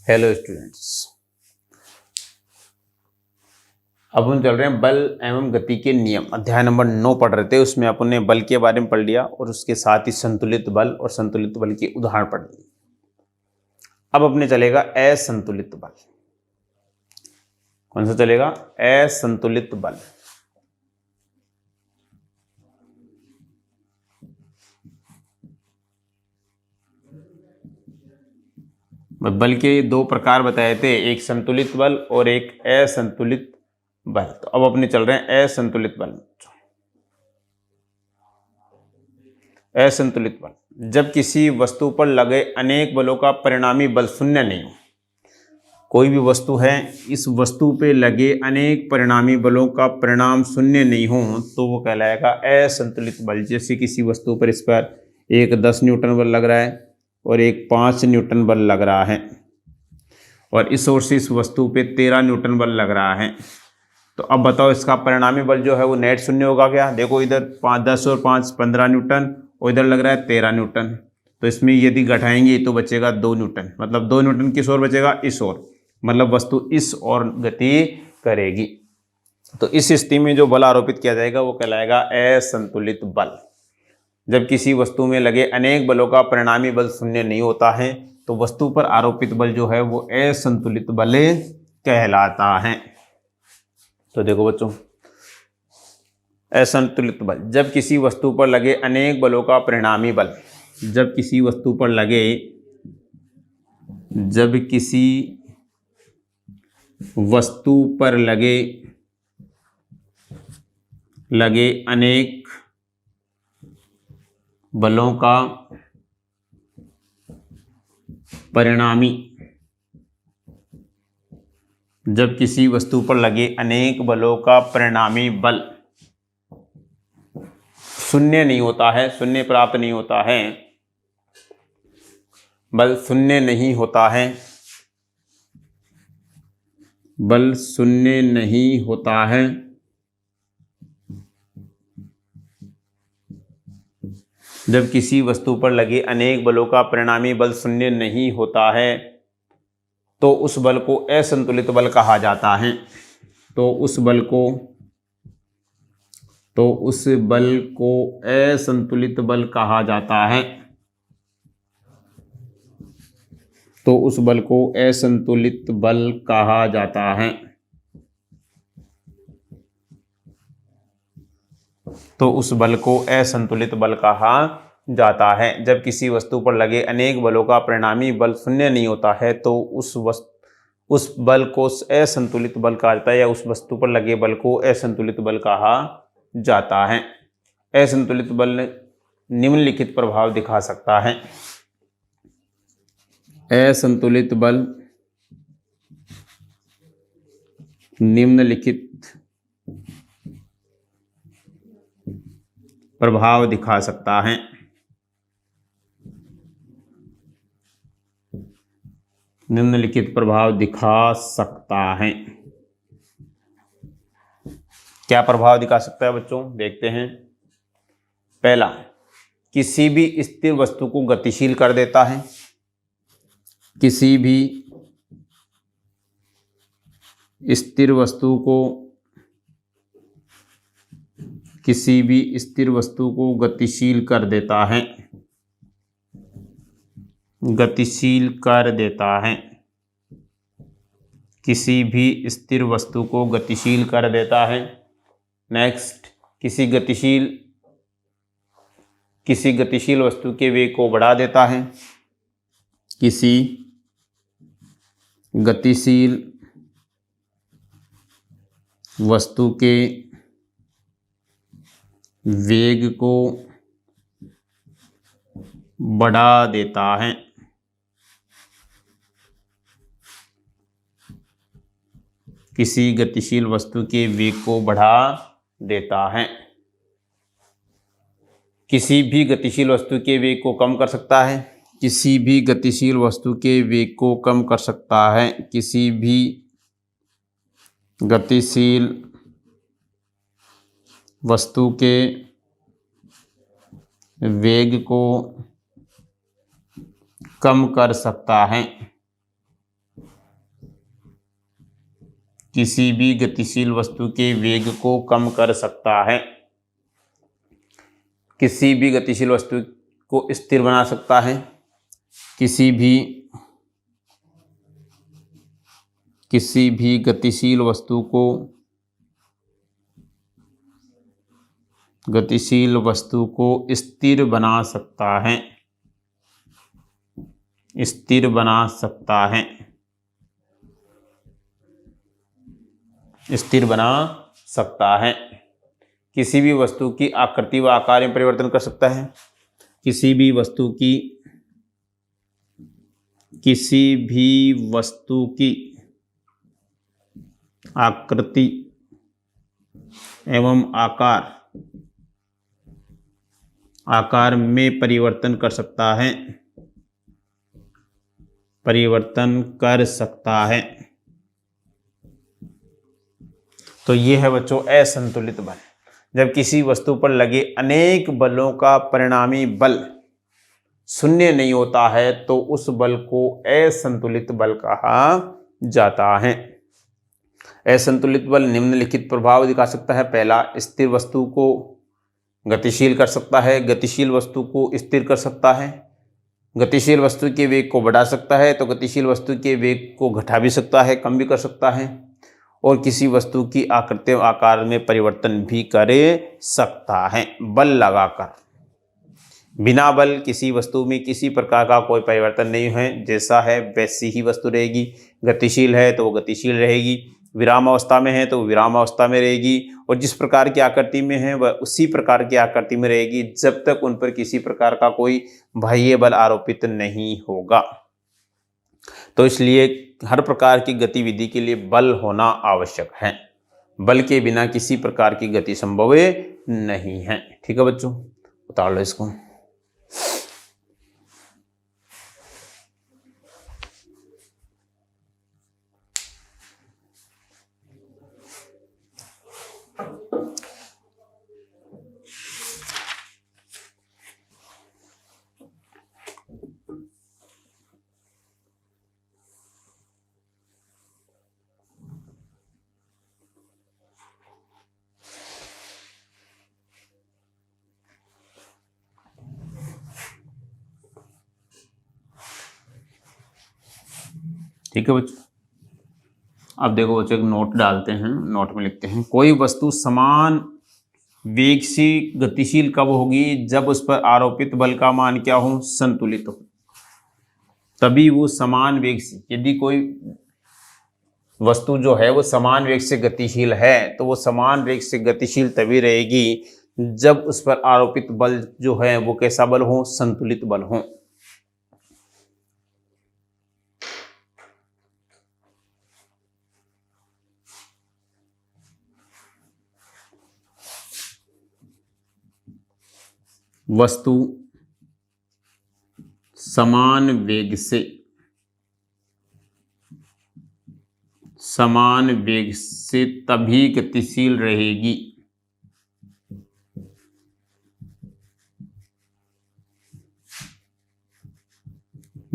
Hello students, अब हम चल रहे हैं बल एवं गति के नियम। अध्याय नंबर 9 पढ़ रहे थे। उसमें अपन ने बल के बारे में पढ़ लिया और उसके साथ ही संतुलित बल और संतुलित बल के उदाहरण पढ़ लिए। अब अपने चलेगा असंतुलित बल। कौन सा चलेगा? असंतुलित बल। बल के दो प्रकार बताए थे, एक संतुलित बल और एक असंतुलित बल। तो अब अपने चल रहे हैं असंतुलित बल। असंतुलित बल, जब किसी वस्तु पर लगे अनेक बलों का परिणामी बल शून्य नहीं हो। कोई भी वस्तु है, इस वस्तु पे लगे अनेक परिणामी बलों का परिणाम शून्य नहीं हो तो वो कहलाएगा असंतुलित बल। जैसे किसी वस्तु पर इस पर एक 10 न्यूटन बल लग रहा है और एक 5 न्यूटन बल लग रहा है और इस ओर से इस वस्तु पे 13 न्यूटन बल लग रहा है। तो अब बताओ इसका परिणामी बल जो है वो नेट शून्य होगा क्या? देखो इधर 10 और 5 15 न्यूटन और इधर लग रहा है 13 न्यूटन। तो इसमें यदि घटाएंगे तो बचेगा 2 न्यूटन। मतलब 2 न्यूटन किस ओर बचेगा? इस ओर। मतलब वस्तु इस ओर गति करेगी। तो इस स्थिति में जो बल आरोपित किया जाएगा वो कहलाएगा असंतुलित बल। जब किसी वस्तु में लगे अनेक बलों का परिणामी बल शून्य नहीं होता है तो वस्तु पर आरोपित बल जो है वो असंतुलित बल कहलाता है। तो देखो बच्चों, असंतुलित बल, जब किसी वस्तु पर लगे अनेक बलों का परिणामी बल, जब किसी वस्तु पर लगे अनेक बलों का परिणामी, जब किसी वस्तु पर लगे अनेक बलों का परिणामी बल शून्य नहीं होता है, शून्य प्राप्त नहीं होता है, बल शून्य नहीं होता है, बल शून्य नहीं होता है, जब किसी वस्तु पर लगे अनेक बलों का परिणामी बल शून्य नहीं होता है तो उस बल को असंतुलित बल कहा जाता है। तो उस बल को असंतुलित बल कहा जाता है। तो उस बल को असंतुलित बल कहा जाता है। तो उस बल को असंतुलित बल कहा जाता है। जब किसी वस्तु पर लगे अनेक बलों का परिणामी बल शून्य नहीं होता है तो उस बल को असंतुलित बल कहा जाता है, या उस वस्तु पर लगे बल को असंतुलित बल कहा जाता है। असंतुलित बल निम्नलिखित प्रभाव दिखा सकता है। असंतुलित बल निम्नलिखित प्रभाव दिखा सकता है। निम्नलिखित प्रभाव दिखा सकता है। क्या प्रभाव दिखा सकता है बच्चों? देखते हैं। पहला, किसी भी स्थिर वस्तु को गतिशील कर देता है। किसी भी स्थिर वस्तु को गतिशील कर देता है। गतिशील कर देता है। किसी भी स्थिर वस्तु को गतिशील कर देता है। नेक्स्ट, किसी गतिशील वस्तु के वेग को बढ़ा देता है। किसी गतिशील वस्तु के वेग को बढ़ा देता है। किसी गतिशील वस्तु के वेग को बढ़ा देता है। किसी भी गतिशील वस्तु के वेग को कम कर सकता है। किसी भी गतिशील वस्तु के वेग को कम कर सकता है। किसी भी गतिशील वस्तु के वेग को कम कर सकता है। किसी भी गतिशील वस्तु के वेग को कम कर सकता है। किसी भी गतिशील वस्तु को स्थिर बना सकता है। किसी भी गतिशील वस्तु को स्थिर बना सकता है। स्थिर बना सकता है। स्थिर बना सकता है। किसी भी वस्तु की आकृति व आकार में परिवर्तन कर सकता है। किसी भी वस्तु की आकृति एवं आकार में परिवर्तन कर सकता है। तो ये है बच्चों असंतुलित बल। जब किसी वस्तु पर लगे अनेक बलों का परिणामी बल शून्य नहीं होता है तो उस बल को असंतुलित बल कहा जाता है। असंतुलित बल निम्नलिखित प्रभाव दिखा सकता है। पहला, स्थिर वस्तु को गतिशील कर सकता है। गतिशील वस्तु को स्थिर कर सकता है। गतिशील वस्तु के वेग को बढ़ा सकता है तो गतिशील वस्तु के वेग को घटा भी सकता है, कम भी कर सकता है। और किसी वस्तु की आकृति और आकार में परिवर्तन भी कर सकता है बल लगाकर। बिना बल किसी वस्तु में किसी प्रकार का कोई परिवर्तन नहीं है, जैसा है वैसी ही वस्तु रहेगी। गतिशील है तो वो गतिशील रहेगी, विराम अवस्था में है तो विराम अवस्था में रहेगी, और जिस प्रकार की आकृति में है वह उसी प्रकार की आकृति में रहेगी जब तक उन पर किसी प्रकार का कोई बाह्य बल आरोपित नहीं होगा। तो इसलिए हर प्रकार की गतिविधि के लिए बल होना आवश्यक है। बल के बिना किसी प्रकार की गति संभव नहीं है। ठीक है बच्चों, उतार लो इसको। ठीक है बच्चों, अब देखो बच्चों एक नोट डालते हैं। नोट में लिखते हैं, कोई वस्तु समान वेग से गतिशील कब होगी? जब उस पर आरोपित बल का मान क्या हो? संतुलित हो, तभी वो समान वेग से। यदि कोई वस्तु जो है वो समान वेग से गतिशील है तो वो समान वेग से गतिशील तभी रहेगी जब उस पर आरोपित बल जो है वो कैसा बल हो? संतुलित बल हो। वस्तु समान वेग से तभी गतिशील रहेगी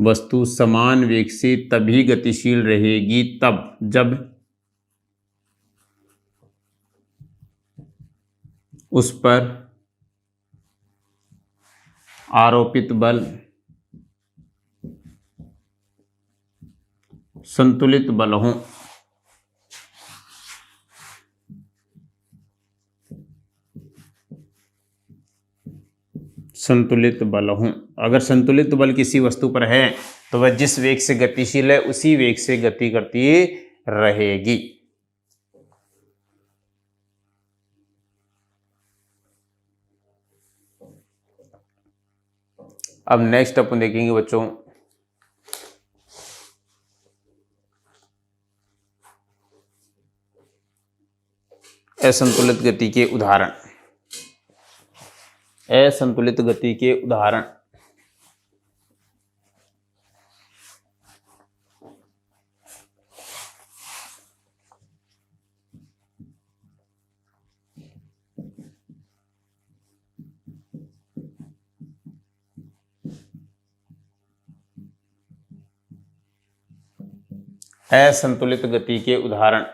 वस्तु समान वेग से तभी गतिशील रहेगी तब जब उस पर आरोपित बल संतुलित बल हो। संतुलित बल हो। अगर संतुलित बल किसी वस्तु पर है तो वह जिस वेग से गतिशील है उसी वेग से गति करती रहेगी। अब नेक्स्ट अपन देखेंगे बच्चों असंतुलित गति के उदाहरण। असंतुलित गति के उदाहरण। असंतुलित गति के उदाहरण।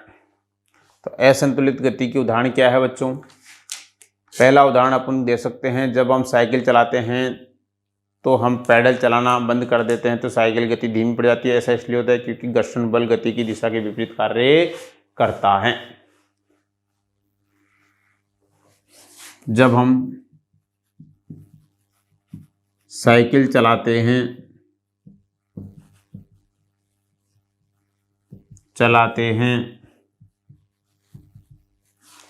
असंतुलित गति की उदाहरण क्या है बच्चों? पहला उदाहरण अपन दे सकते हैं, जब हम साइकिल चलाते हैं तो हम पैडल चलाना बंद कर देते हैं तो साइकिल गति धीमी पड़ जाती है। ऐसा इसलिए होता है क्योंकि घर्षण बल गति की दिशा के विपरीत कार्य करता है। जब हम साइकिल चलाते हैं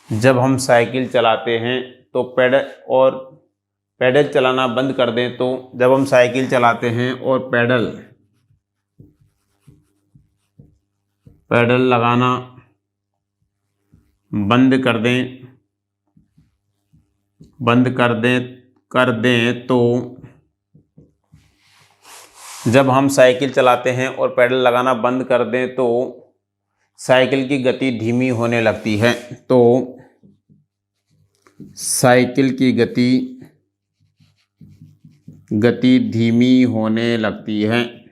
जब हम साइकिल चलाते हैं तो पैडल चलाना बंद कर दें तो जब हम साइकिल चलाते हैं और पैडल लगाना बंद कर दें तो जब हम साइकिल चलाते हैं और पैडल लगाना बंद कर दें तो साइकिल की गति धीमी होने लगती है। तो साइकिल की गति धीमी होने लगती है।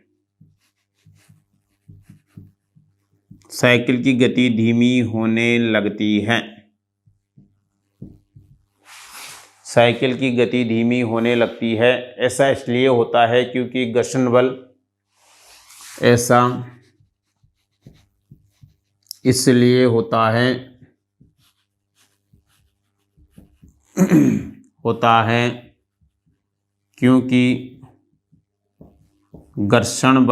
साइकिल की गति धीमी होने लगती है। साइकिल की गति धीमी होने लगती है। ऐसा इसलिए होता है क्योंकि घर्षण बल क्योंकि घर्षण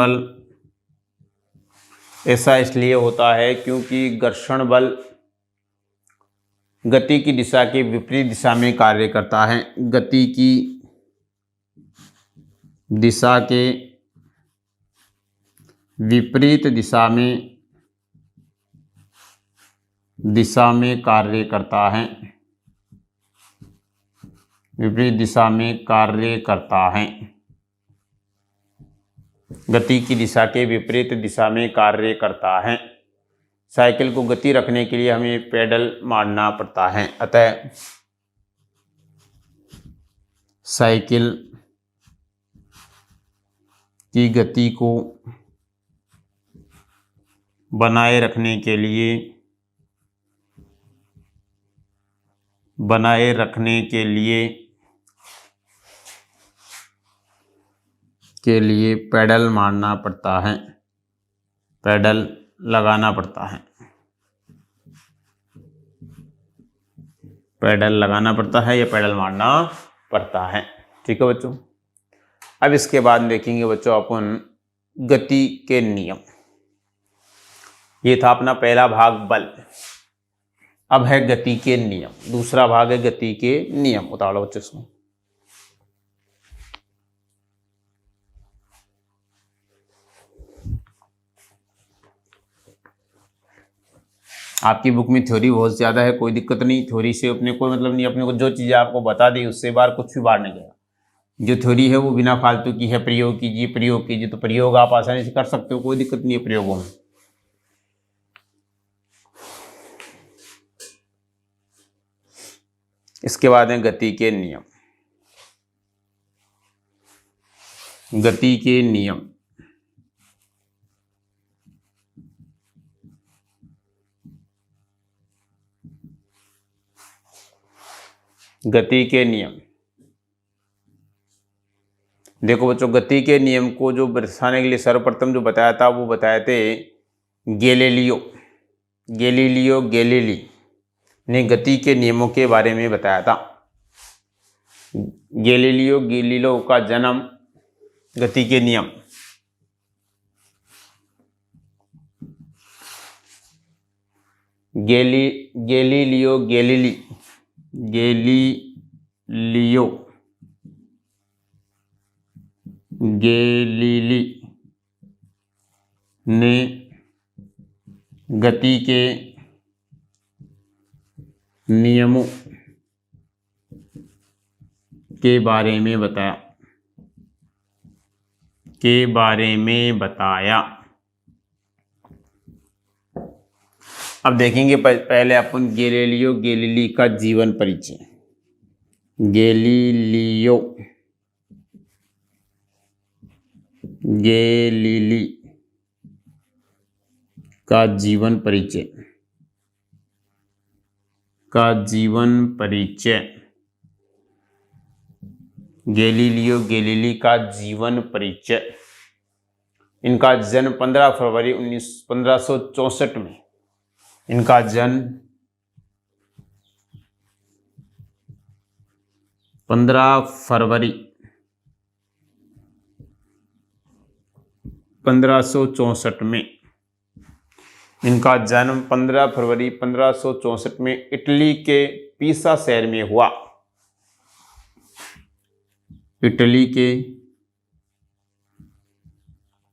बल गति की दिशा के विपरीत दिशा में कार्य करता है। गति की दिशा के विपरीत दिशा में कार्य करता है। विपरीत दिशा में कार्य करता है। गति की दिशा के विपरीत दिशा में कार्य करता है। साइकिल को गति रखने के लिए हमें पेडल मारना पड़ता है। अतः साइकिल की गति को बनाए रखने के लिए पेडल मारना पड़ता है, पेडल लगाना पड़ता है। पेडल लगाना पड़ता है या पेडल मारना पड़ता है। ठीक है बच्चों। अब इसके बाद देखेंगे बच्चों अपन गति के नियम। ये था अपना पहला भाग बल। अब है गति के नियम। दूसरा भाग है गति के नियम। उतारो बच्चों इसको। आपकी बुक में थ्योरी बहुत ज़्यादा है, कोई दिक्कत नहीं। थ्योरी से अपने कोई मतलब नहीं। अपने को जो चीज़ें आपको बता दी उससे बाहर कुछ भी बाहर नहीं गया। जो थ्योरी है वो बिना फालतू की है। प्रयोग कीजिए। तो प्रयोग आप आसानी से कर सकते हो, कोई दिक्कत नहीं है प्रयोगों में। इसके बाद है गति के नियम। गति के नियम गति के नियम देखो बच्चों, गति के नियम को जो दर्शाने के लिए सर्वप्रथम जो बताया था वो बताए थे गैलीलियो गैलीली ने गति के नियमों के बारे में बताया था। गैलीलियो का जन्म गति के नियम गैलीलियो गैलीली ने गति के नियमों के बारे में बताया। अब देखेंगे पहले अपन गैलीलियो गैलीली का जीवन परिचय। गैलीलियो गैलीली का जीवन परिचय। का जीवन परिचय। गैलीलियो गैलीली का जीवन परिचय। इनका जन्म 15 फरवरी 1564 में, इनका जन्म 15 फरवरी 1564 में, इनका जन्म 15 फरवरी 1564 में इटली के पीसा शहर में हुआ। इटली के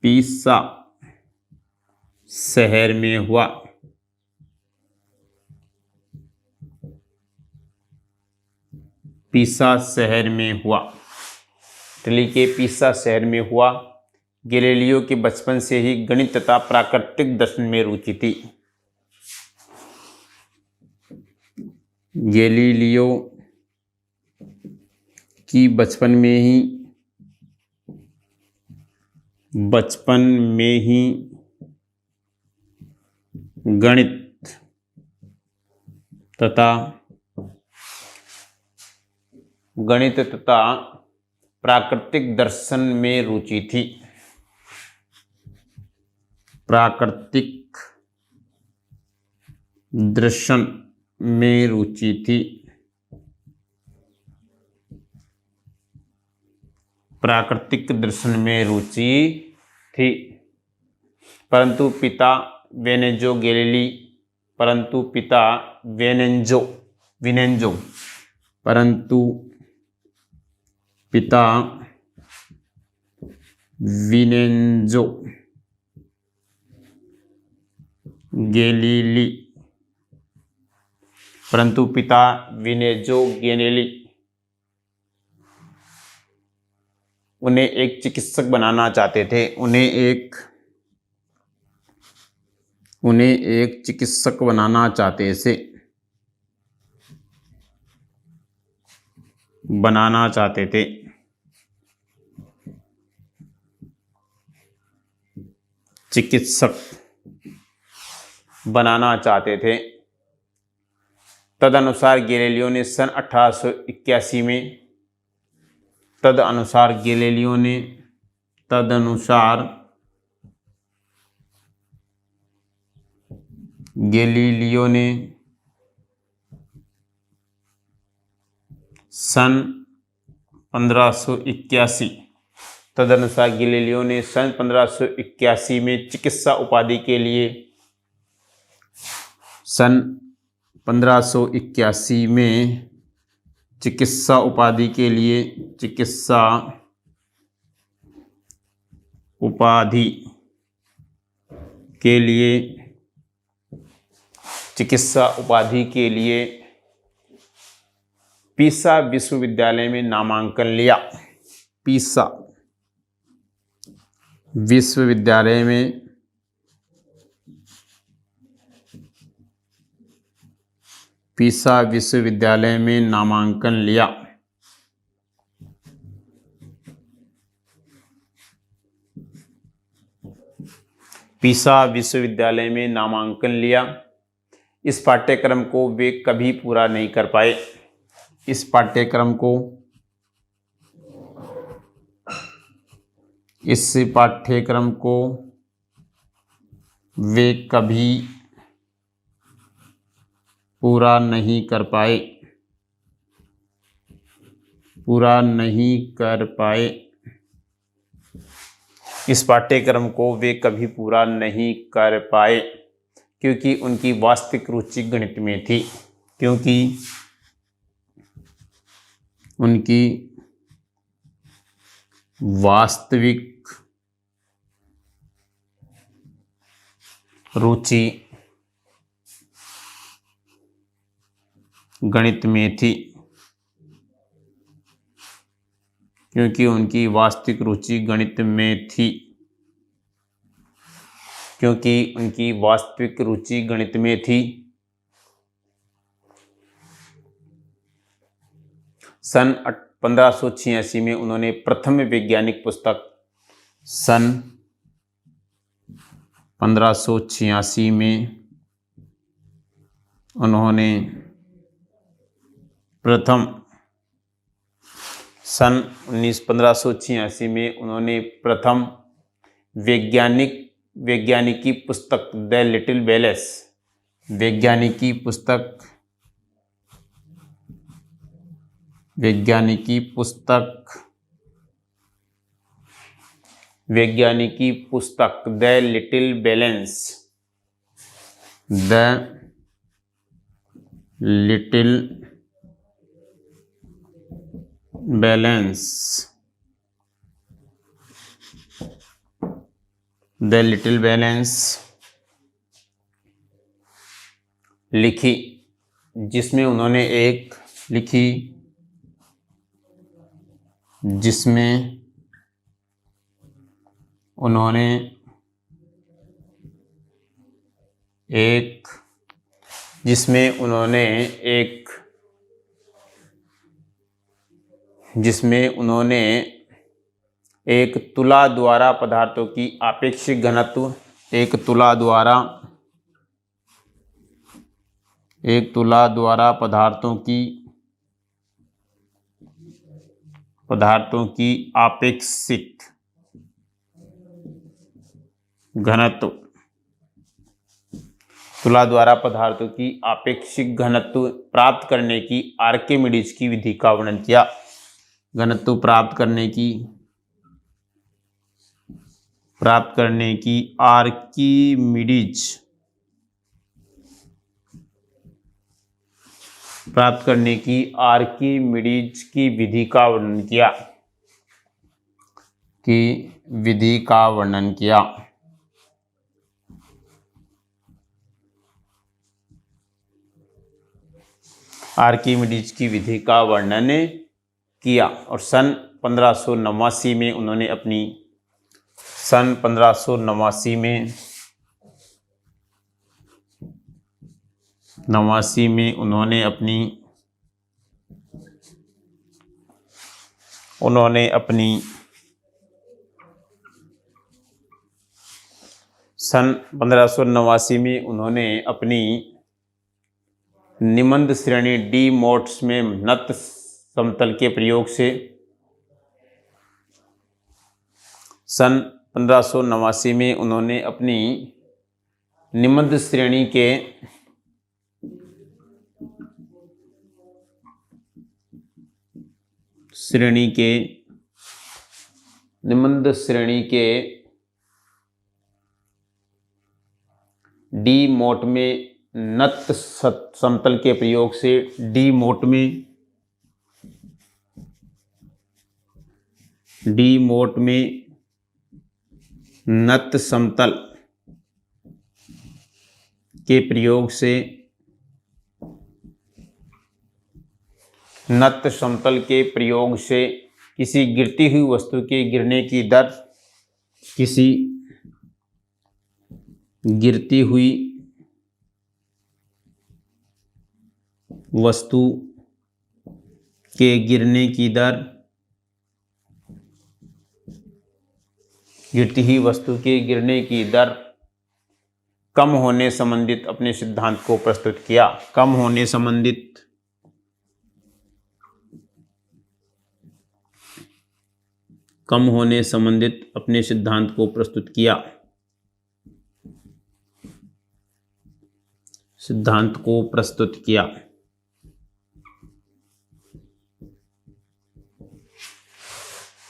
पीसा शहर में हुआ। पीसा शहर में हुआ, इटली के पीसा शहर में हुआ। गैलीलियो की बचपन से ही गणित तथा प्राकृतिक दर्शन में रुचि थी। गैलीलियो की बचपन में ही गणित तथा प्राकृतिक दर्शन में रुचि थी। प्राकृतिक दर्शन में रुचि थी। प्राकृतिक दर्शन में रुचि थी। परंतु पिता विनेंजो गैलीली उन्हें एक चिकित्सक बनाना चाहते थे। उन्हें एक चिकित्सक बनाना चाहते थे। चिकित्सक बनाना चाहते थे। तदनुसार गैलीलियो ने सन 1881 में गैलीलियो ने सन 1581 में चिकित्सा उपाधि के लिए पीसा विश्वविद्यालय में नामांकन लिया। पीसा विश्वविद्यालय में नामांकन लिया। पीसा विश्वविद्यालय में नामांकन लिया। इस पाठ्यक्रम को वे कभी पूरा नहीं कर पाए। इस पाठ्यक्रम को वे कभी पूरा नहीं कर पाए। इस पाठ्यक्रम को वे कभी पूरा नहीं कर पाए क्योंकि उनकी वास्तविक रुचि गणित में थी। गणित में थी। क्योंकि उनकी वास्तविक रुचि गणित में थी। सन 1586 में उन्होंने प्रथम वैज्ञानिक पुस्तक सन 1586 में उन्होंने प्रथम सन 1586 में उन्होंने प्रथम वैज्ञानिकी पुस्तक द लिटिल बैलेंस, वैज्ञानिकी पुस्तक the little balance, the little balance लिखी, जिसमें उन्होंने एक जिसमें उन्होंने एक तुला द्वारा पदार्थों की आपेक्षिक घनत्व, एक तुला द्वारा पदार्थों की आपेक्षिक घनत्व, तुला द्वारा पदार्थों की आपेक्षिक घनत्व प्राप्त करने की आर्किमिडीज की विधि का वर्णन किया। घनत्व प्राप्त करने की आर्किमिडीज की विधि का वर्णन किया। आर्किमिडीज की विधि का वर्णन किया और सन 1589 में उन्होंने अपनी निबंध श्रेणी डी मोट्स में नत समतल के प्रयोग से सन 1589 में उन्होंने अपनी निबंध श्रेणी के डी मोट में नत समतल के प्रयोग से डी मोट में नत समतल के प्रयोग से किसी गिरती हुई वस्तु के गिरने की दर, कम होने संबंधित अपने सिद्धांत को प्रस्तुत किया। कम होने संबंधित अपने सिद्धांत को प्रस्तुत किया।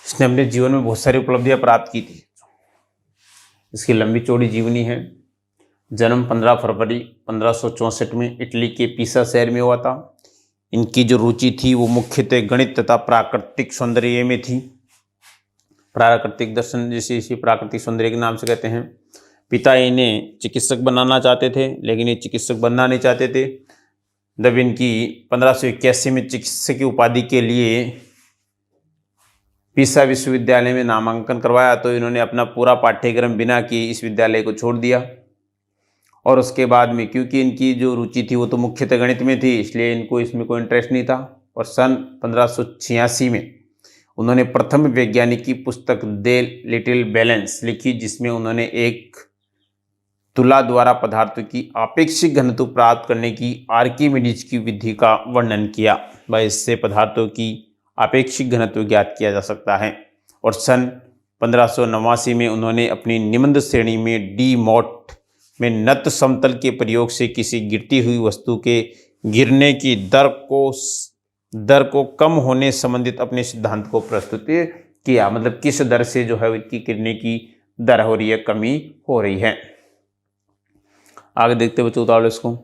इसने अपने जीवन में बहुत सारी उपलब्धियां प्राप्त की थी। इसकी लंबी चौड़ी जीवनी है। जन्म 15 फरवरी 1564 में इटली के पीसा शहर में हुआ था। इनकी जो रुचि थी वो मुख्यतः गणित तथा प्राकृतिक सौंदर्य में थी। प्राकृतिक दर्शन, जिसे इसी प्राकृतिक सौंदर्य के नाम से कहते हैं। पिता इन्हें चिकित्सक बनाना चाहते थे, लेकिन ये चिकित्सक बनना नहीं चाहते थे। जब इनकी 1581 में चिकित्सक की उपाधि के लिए पीसा विश्वविद्यालय में नामांकन करवाया तो इन्होंने अपना पूरा पाठ्यक्रम बिना किए इस विद्यालय को छोड़ दिया। और उसके बाद में, क्योंकि इनकी जो रुचि थी वो तो मुख्यतः गणित में थी, इसलिए इनको इसमें कोई इंटरेस्ट नहीं था। और सन 1586 में उन्होंने प्रथम वैज्ञानिकी पुस्तक द लिटिल बैलेंस लिखी, जिसमें उन्होंने एक तुला द्वारा पदार्थों की आपेक्षिक घनत्व प्राप्त करने की आर्किमिडीज की विधि का वर्णन किया। व इससे पदार्थों की आपेक्षिक घनत्व ज्ञात किया जा सकता है। और सन 1589 में उन्होंने अपनी निबंध श्रेणी में डी मॉट में नत समतल के प्रयोग से किसी गिरती हुई वस्तु के गिरने की दर को कम होने संबंधित अपने सिद्धांत को प्रस्तुत किया। मतलब किस दर से जो है इसकी गिरने की दर हो रही है, कमी हो रही है। आगे देखते बच्चों उतारो इसको।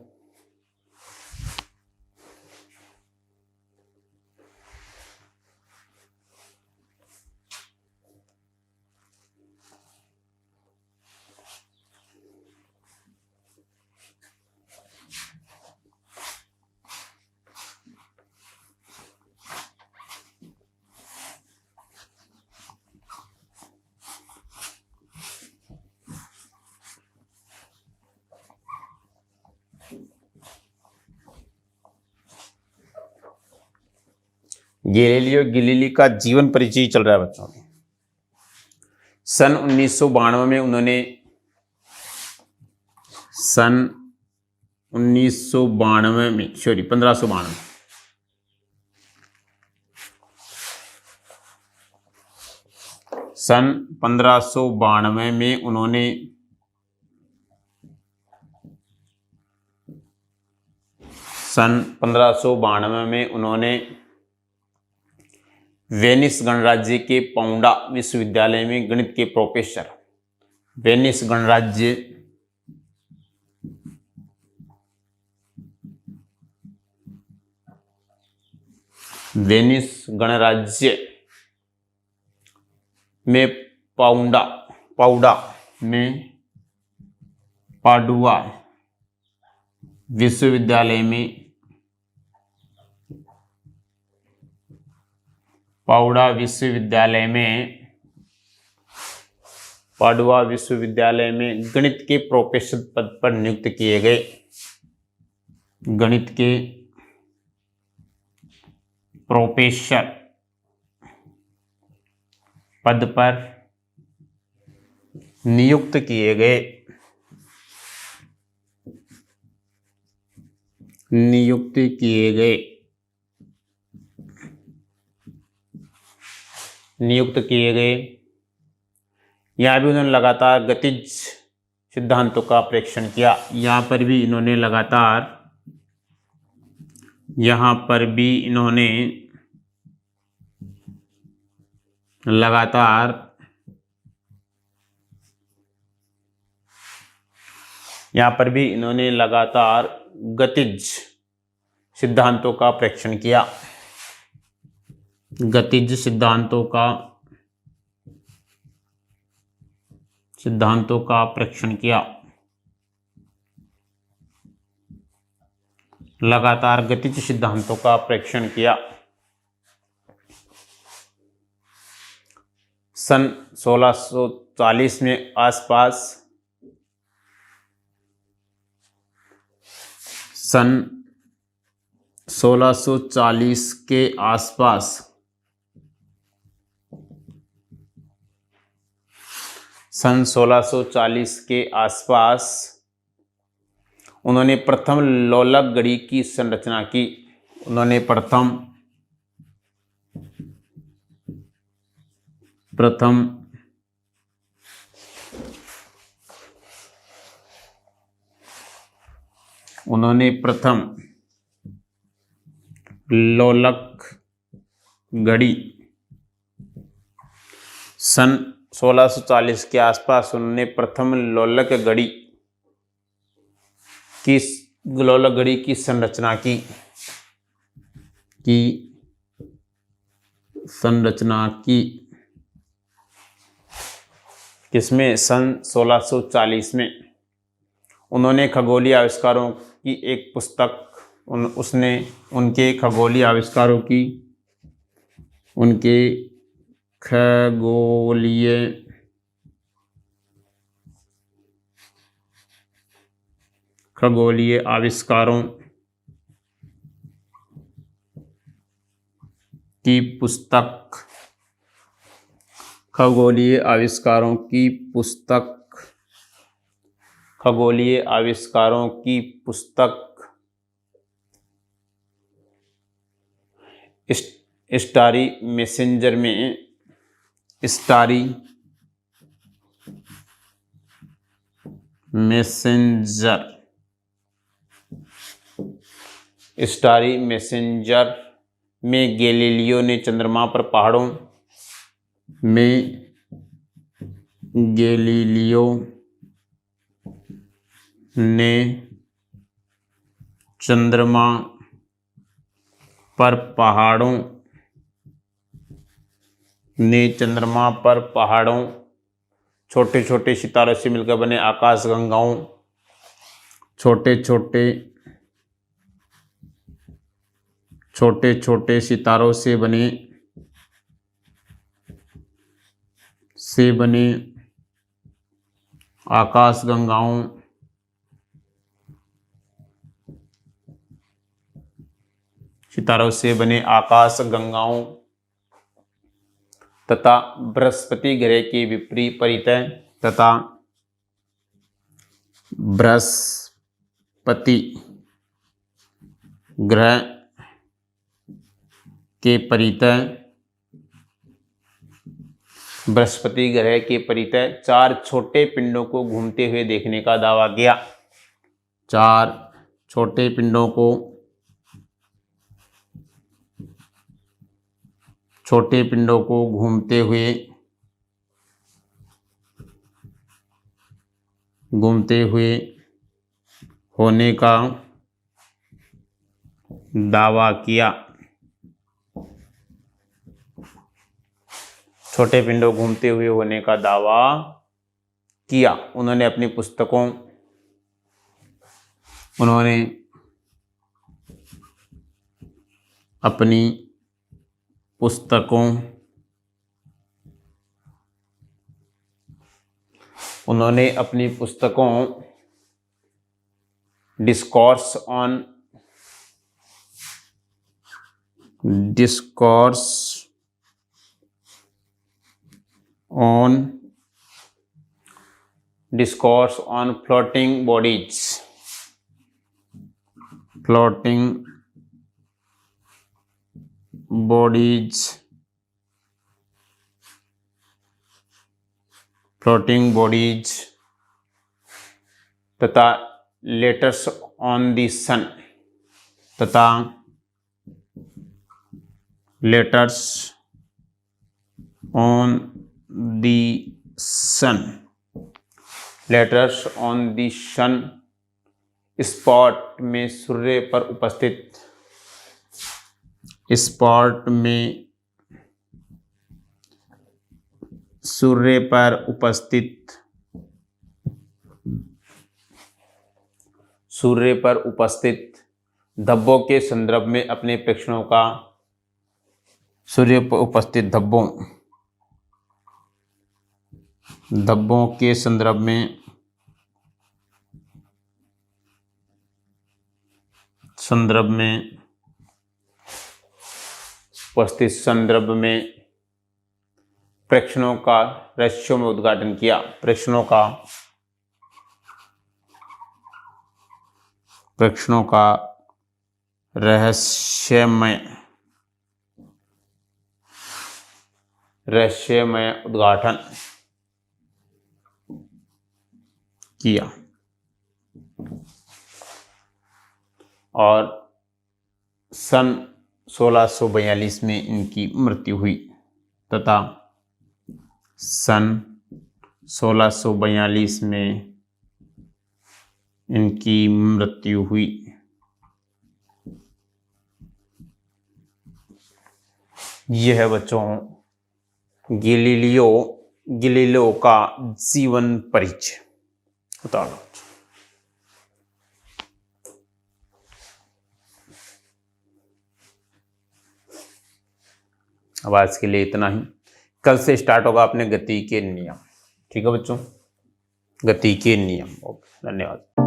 गैलीलियो गैलीली का जीवन परिचय चल रहा है बच्चों में। सन 1992 में उन्होंने सन 1992 में 1592 सन 1592 में उन्होंने वेनिस गणराज्य के पाउंडा विश्वविद्यालय में गणित के प्रोफेसर, वेनिस गणराज्य में पाडुआ विश्वविद्यालय में गणित के प्रोफेसर पद पर नियुक्त किए गए। गणित के प्रोफेसर पद पर नियुक्त किए गए। यहाँ भी उन्होंने लगातार गतिज सिद्धांतों का परीक्षण किया। यहाँ पर भी इन्होंने लगातार गतिज सिद्धांतों का परीक्षण किया। लगातार गतिज सिद्धांतों का परीक्षण किया। सन 1640 में आसपास सन 1640 के आसपास उन्होंने प्रथम लोलक घड़ी की संरचना की। उन्होंने प्रथम लोलक घड़ी सन 1640 के आसपास उन्होंने प्रथम लोलक घड़ी की संरचना की। किसमें? सन 1640 में। उन्होंने खगोलीय आविष्कारों की एक पुस्तक उनके खगोलीय आविष्कारों की पुस्तक स्टारी मैसेंजर में स्टारी मैसेंजर में गैलीलियो ने चंद्रमा पर पहाड़ों में गैलीलियो ने चंद्रमा पर पहाड़ों छोटे छोटे सितारों से मिलकर बने आकाश गंगाओं छोटे छोटे सितारों से बने आकाश गंगाओं सितारों से बने आकाश गंगाओं तथा बृहस्पति ग्रह के विपरीत तथा बृहस्पति ग्रह के परित 4 छोटे पिंडों को घूमते हुए देखने का दावा किया। 4 छोटे पिंडों को घूमते हुए होने का दावा किया। छोटे पिंडों घूमते हुए होने का दावा किया। उन्होंने अपनी पुस्तकों डिस्कोर्स ऑन floating bodies तथा letters on the sun spot में सूर्य पर उपस्थित धब्बों के संदर्भ में अपने प्रेक्षणों का सूर्य पर उपस्थित धब्बों के संदर्भ में प्रेक्षणों का रहस्यों में उद्घाटन किया। प्रेक्षणों का रहस्यमय उद्घाटन किया और सन 1642 में इनकी मृत्यु हुई तथा सन 1642 में इनकी मृत्यु हुई। यह है बच्चों गैलीलियो का जीवन परिचय। उतारो। अब आज के लिए इतना ही। कल से स्टार्ट होगा अपने गति के नियम। ठीक है बच्चों, गति के नियम। ओके, धन्यवाद।